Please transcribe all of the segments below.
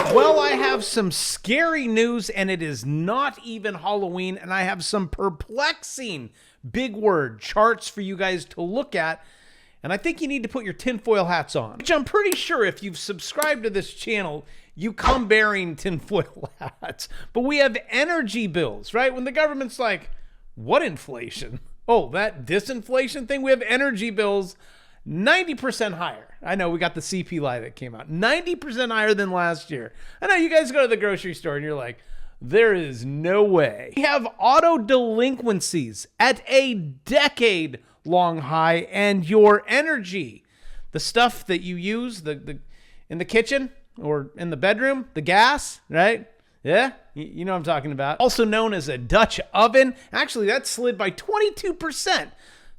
Well, I have some scary news, and it is not even Halloween, and I have some perplexing big word charts for you guys to look at, and I think you need to put your tinfoil hats on, which I'm pretty sure if you've subscribed to this channel, you come bearing tinfoil hats. But we have energy bills, right? When the government's like, what inflation? Oh, that disinflation thing? We have energy bills 90% higher. I know we got the CPI that came out 90% higher than last year. I know you guys go to the grocery store and you're like, there is no way. We have auto delinquencies at a decade-long high, and your energy, the stuff that you use in the kitchen or in the bedroom, the gas, right? Yeah, you know what I'm talking about. Also known as a Dutch oven. Actually, that slid by 22%.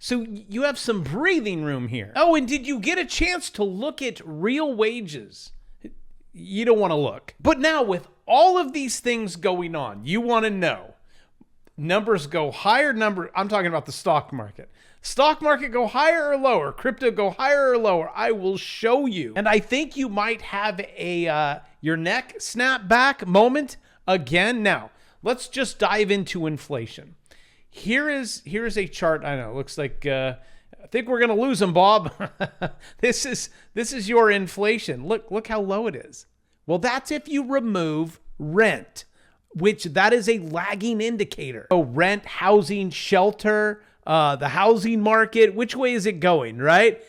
So you have some breathing room here. Oh, and did you get a chance to look at real wages? You don't want to look. But now with all of these things going on, you want to know. Numbers go higher, I'm talking about the stock market. Stock market go higher or lower? Crypto go higher or lower? I will show you. And I think you might have a your neck snap back moment again. Now, let's just dive into inflation. Here is a chart. I know, it looks like I think we're gonna lose them, Bob. This is your inflation. Look how low it is. Well, that's if you remove rent, which that is a lagging indicator. So rent, housing, shelter, the housing market, which way is it going, right?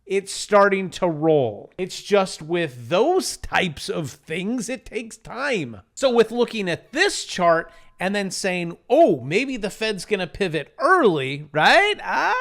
It's starting to roll. It's just with those types of things, it takes time. So with looking at this chart and then saying, oh, maybe the Fed's gonna pivot early, right?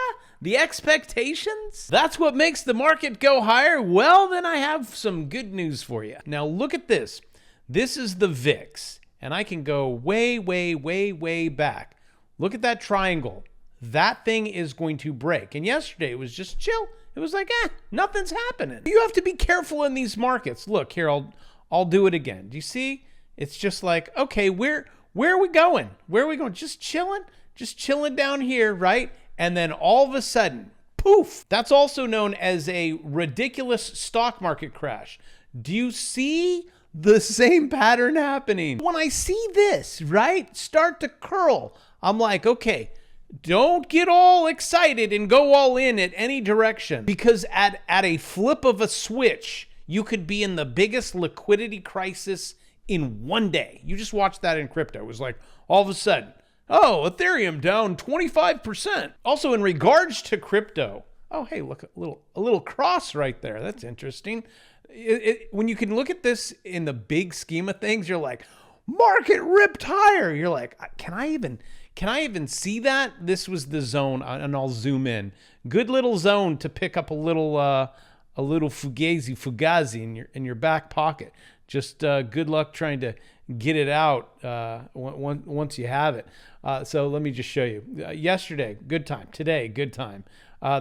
The expectations? That's what makes the market go higher? Well, then I have some good news for you. Now look at this. This is the VIX, and I can go way, way, way, way back. Look at that triangle. That thing is going to break. And yesterday it was just chill. It was like, nothing's happening. You have to be careful in these markets. Look here, I'll do it again. Do you see? It's just like, okay, where are we going? Where are we going? Just chilling down here, right? And then all of a sudden, poof. That's also known as a ridiculous stock market crash. Do you see the same pattern happening? When I see this, right, start to curl, I'm like, okay, don't get all excited and go all in at any direction, because at a flip of a switch, you could be in the biggest liquidity crisis in one day. You just watched that in crypto. It was like all of a sudden, oh, Ethereum down 25%. Also in regards to crypto, oh, hey, look, a little cross right there. That's interesting. When you can look at this in the big scheme of things, you're like, market ripped higher. You're like, can I even see that? This was the zone, and I'll zoom in. Good little zone to pick up a little fugazi in your back pocket. Just good luck trying to get it out once you have it. So let me just show you. Yesterday, good time. Today, good time.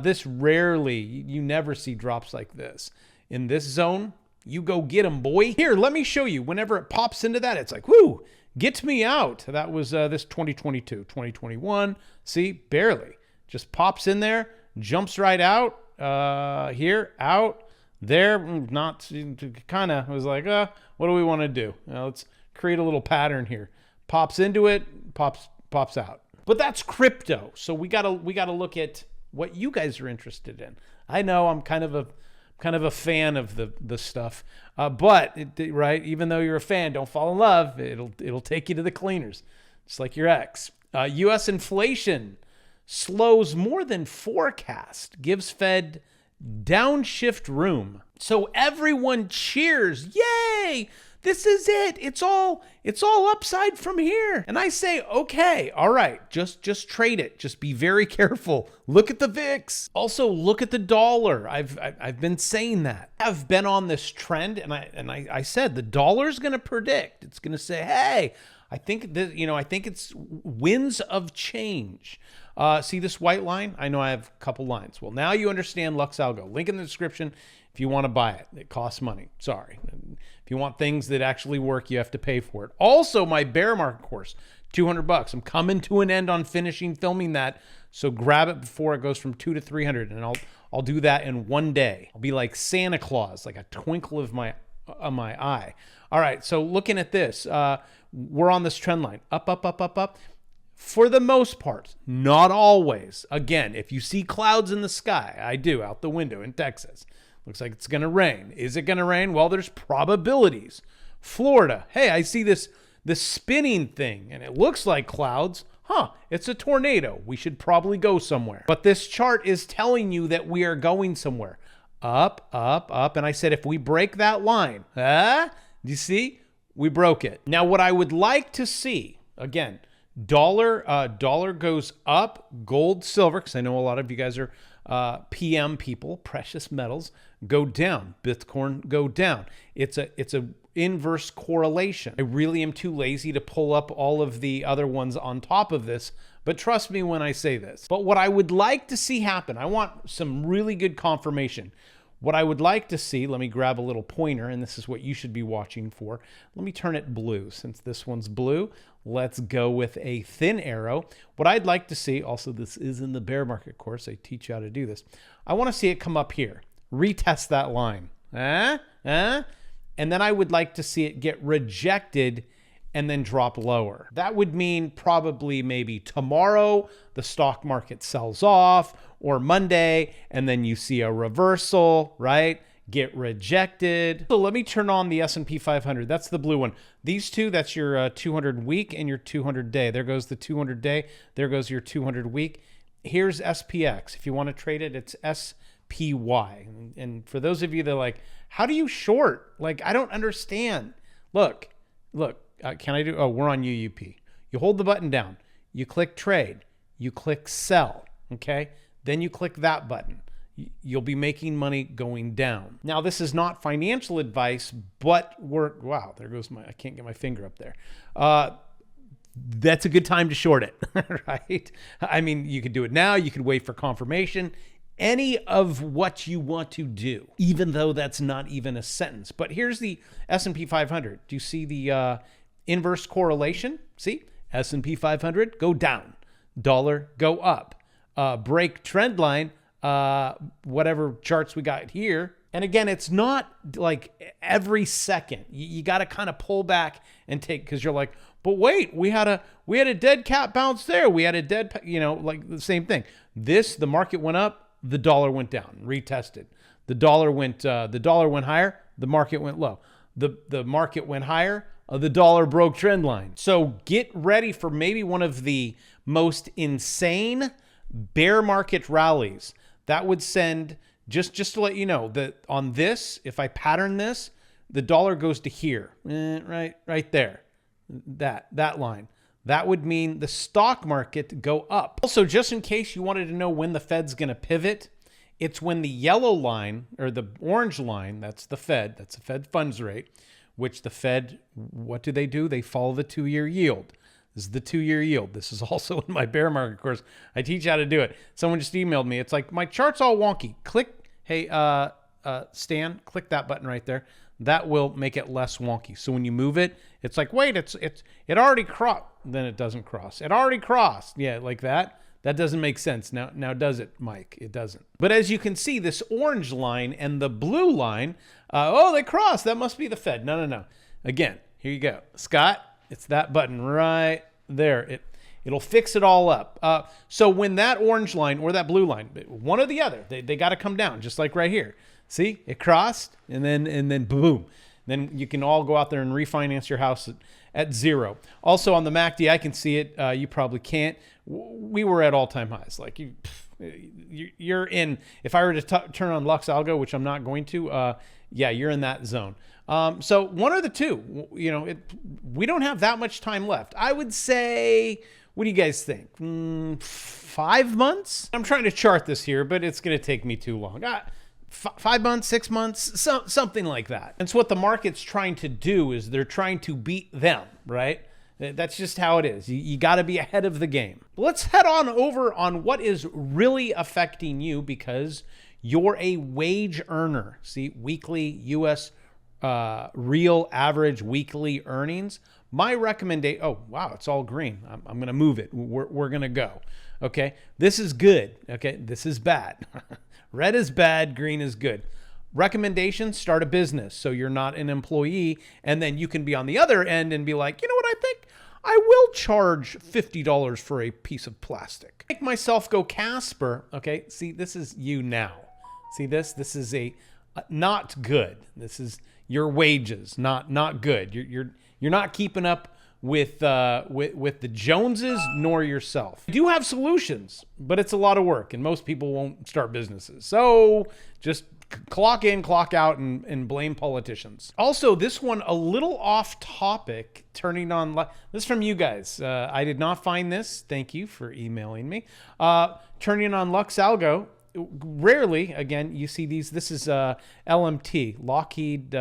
This rarely, you never see drops like this. In this zone, you go get them, boy. Here, let me show you. Whenever it pops into that, it's like, whoo, get me out. That was this 2022, 2021. See, barely. Just pops in there, jumps right out. Here, out. There, not kind of, I was like, what do we want to do? Let's create a little pattern here. Pops into it, pops out. But that's crypto. So we gotta look at what you guys are interested in. I know I'm kind of a fan of the stuff, but right, even though you're a fan, don't fall in love. It'll take you to the cleaners, just like your ex. U.S. inflation slows more than forecast, gives Fed downshift room. So everyone cheers, yay! This is it. It's all upside from here. And I say, okay, all right, just trade it. Just be very careful. Look at the VIX. Also, look at the dollar. I've been saying that. I've been on this trend, and I said the dollar's going to predict. It's going to say, hey, I think that, I think it's winds of change. See this white line? I know I have a couple lines. Well, now you understand Lux Algo. Link in the description if you want to buy it. It costs money. Sorry. If you want things that actually work, you have to pay for it. Also, my bear market course, $200. I'm coming to an end on filming that. So grab it before it goes from $200 to $300, and I'll do that in one day. I'll be like Santa Claus, like a twinkle of my my eye. All right, so looking at this, we're on this trend line, up, up, up, up, up. For the most part, not always. Again, if you see clouds in the sky, I do out the window in Texas. Looks like it's going to rain. Is it going to rain? Well, there's probabilities. Florida, hey, I see this spinning thing, and it looks like clouds. Huh, it's a tornado. We should probably go somewhere. But this chart is telling you that we are going somewhere. Up, up, up. And I said, if we break that line, do you see? We broke it. Now, what I would like to see, again, dollar goes up, gold, silver, because I know a lot of you guys are PM people, precious metals, go down, Bitcoin go down. It's a inverse correlation. I really am too lazy to pull up all of the other ones on top of this, but trust me when I say this. But what I would like to see happen, I want some really good confirmation. What I would like to see, let me grab a little pointer, and this is what you should be watching for. Let me turn it blue. Since this one's blue, let's go with a thin arrow. What I'd like to see, also this is in the bear market course, I teach you how to do this. I want to see it come up here, retest that line. And then I would like to see it get rejected and then drop lower. That would mean probably maybe tomorrow the stock market sells off, or Monday, and then you see a reversal, right? Get rejected. So let me turn on the S&P 500. That's the blue one. These two, that's your 200 week and your 200 day. There goes the 200 day. There goes your 200 week. Here's SPX. If you want to trade it, it's SPY. And for those of you that are like, how do you short? Like, I don't understand. Look, can I do, oh, we're on UUP. You hold the button down. You click trade. You click sell, okay? Then you click that button. You'll be making money going down. Now, this is not financial advice, but wow, there goes I can't get my finger up there. That's a good time to short it, right? I mean, you could do it now. You could wait for confirmation. Any of what you want to do, even though that's not even a sentence. But here's the S&P 500. Do you see the inverse correlation? See? S&P 500, go down. Dollar, go up. Break trend line, whatever charts we got here. And again, it's not like every second. You got to kind of pull back and take, because you're like, but wait, we had a dead cat bounce there. We had a dead, like the same thing. The market went up, the dollar went down, retested. The dollar went higher, the market went low. The market went higher, the dollar broke trend line. So get ready for maybe one of the most insane bear market rallies. That would send, just to let you know, that on this, if I pattern this, the dollar goes to here, right there, that line. That would mean the stock market go up. Also, just in case you wanted to know when the Fed's going to pivot, it's when the yellow line or the orange line, that's the Fed, that's the Fed funds rate, which the Fed, what do? They follow the 2-year yield. This is the 2-year yield. This is also in my bear market course. I teach you how to do it. Someone just emailed me. It's like, my chart's all wonky. Click, hey, Stan, click that button right there. That will make it less wonky. So when you move it, it's like, wait, it already crossed. Then it doesn't cross. It already crossed. Yeah, like that. That doesn't make sense. Now does it, Mike? It doesn't. But as you can see, this orange line and the blue line, they crossed. That must be the Fed. No. Again, here you go. Scott, it's that button right there. It'll fix it all up. So when that orange line or that blue line, one or the other, they got to come down, just like right here. See, it crossed, and then boom. Then you can all go out there and refinance your house at zero. Also on the MACD, I can see it. You probably can't. We were at all-time highs. Like you're in. If I were to turn on Lux Algo, which I'm not going to, you're in that zone. So one or the two. We don't have that much time left. I would say. What do you guys think? 5 months? I'm trying to chart this here, but it's going to take me too long. 5 months, 6 months, something like that. And so what the market's trying to do is they're trying to beat them, right? That's just how it is. You got to be ahead of the game. Let's head on over on what is really affecting you, because you're a wage earner. See, weekly U.S. Real average weekly earnings. My recommendation, oh, wow, it's all green. I'm going to move it. We're going to go. Okay, this is good. Okay, this is bad. Red is bad, green is good. Recommendations, start a business so you're not an employee, and then you can be on the other end and be like, you know what, I think I will charge $50 for a piece of plastic. Make myself go Casper. Okay, see, this is you now. See this? This is a not good. This is your wages, not good. You're not keeping up with the Joneses nor yourself. You do have solutions, but it's a lot of work, and most people won't start businesses. So just clock in, clock out, and blame politicians. Also, this one a little off topic. Turning on this is from you guys. I did not find this. Thank you for emailing me. Turning on Lux Algo. Rarely, again, you see these. This is LMT, Lockheed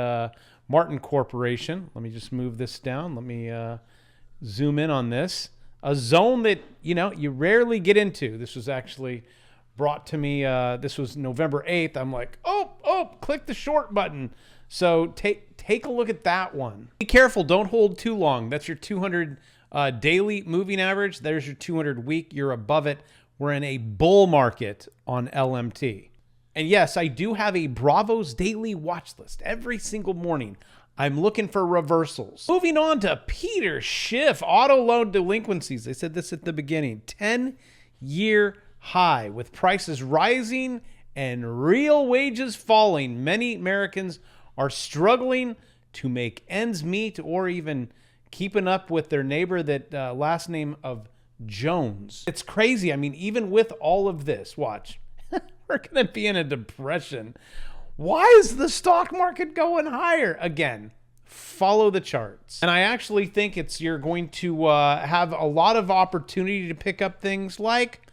Martin Corporation. Let me just move this down. Let me zoom in on this. A zone that, you know, you rarely get into. This was actually brought to me. This was November 8th. I'm like, oh, click the short button. So take a look at that one. Be careful. Don't hold too long. That's your 200 daily moving average. There's your 200 week. You're above it. We're in a bull market on LMT. And yes, I do have a Bravo's daily watch list every single morning. I'm looking for reversals. Moving on to Peter Schiff, auto loan delinquencies. I said this at the beginning. 10-year high with prices rising and real wages falling. Many Americans are struggling to make ends meet or even keeping up with their neighbor that last name of Jones. It's crazy. I mean, even with all of this, watch, we're going to be in a depression. Why is the stock market going higher? Again, follow the charts. And I actually think you're going to have a lot of opportunity to pick up things like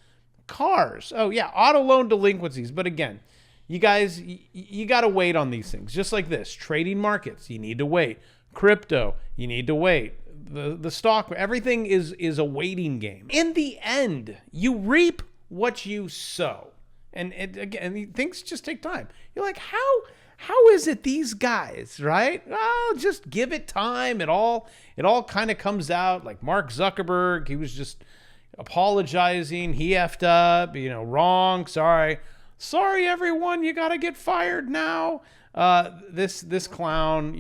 cars. Oh yeah, auto loan delinquencies. But again, you guys, you got to wait on these things. Just like this, trading markets, you need to wait. Crypto, you need to wait. The stock, everything is a waiting game. In the end, you reap what you sow. And again, things just take time. You're like, how is it these guys, right? Well, just give it time. It all kind of comes out. Like Mark Zuckerberg, he was just apologizing. He effed up, wrong. Sorry everyone, you got to get fired now. This clown,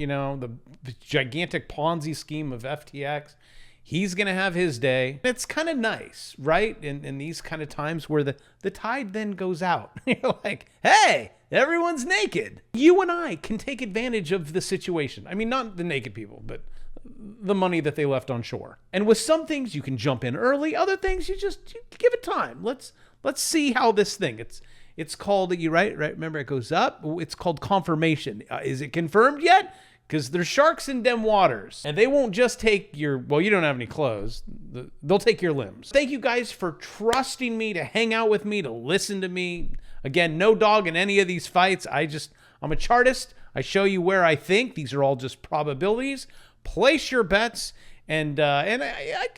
the gigantic Ponzi scheme of FTX, he's going to have his day. It's kind of nice, right? In these kind of times where the tide then goes out. You're like, hey, everyone's naked. You and I can take advantage of the situation. I mean, not the naked people, but the money that they left on shore. And with some things, you can jump in early. Other things, you give it time. Let's see how this thing, it's called, you right? Remember, it goes up. It's called confirmation. Is it confirmed yet? Because there's sharks in them waters, and they won't just take you don't have any clothes. They'll take your limbs. Thank you guys for trusting me to hang out with me, to listen to me. Again, no dog in any of these fights. I'm a chartist. I show you where I think. These are all just probabilities. Place your bets, and I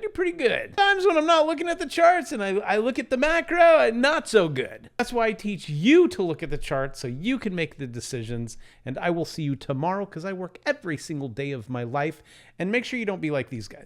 do pretty good. Times when I'm not looking at the charts and I look at the macro, not so good. That's why I teach you to look at the charts so you can make the decisions. And I will see you tomorrow because I work every single day of my life. And make sure you don't be like these guys.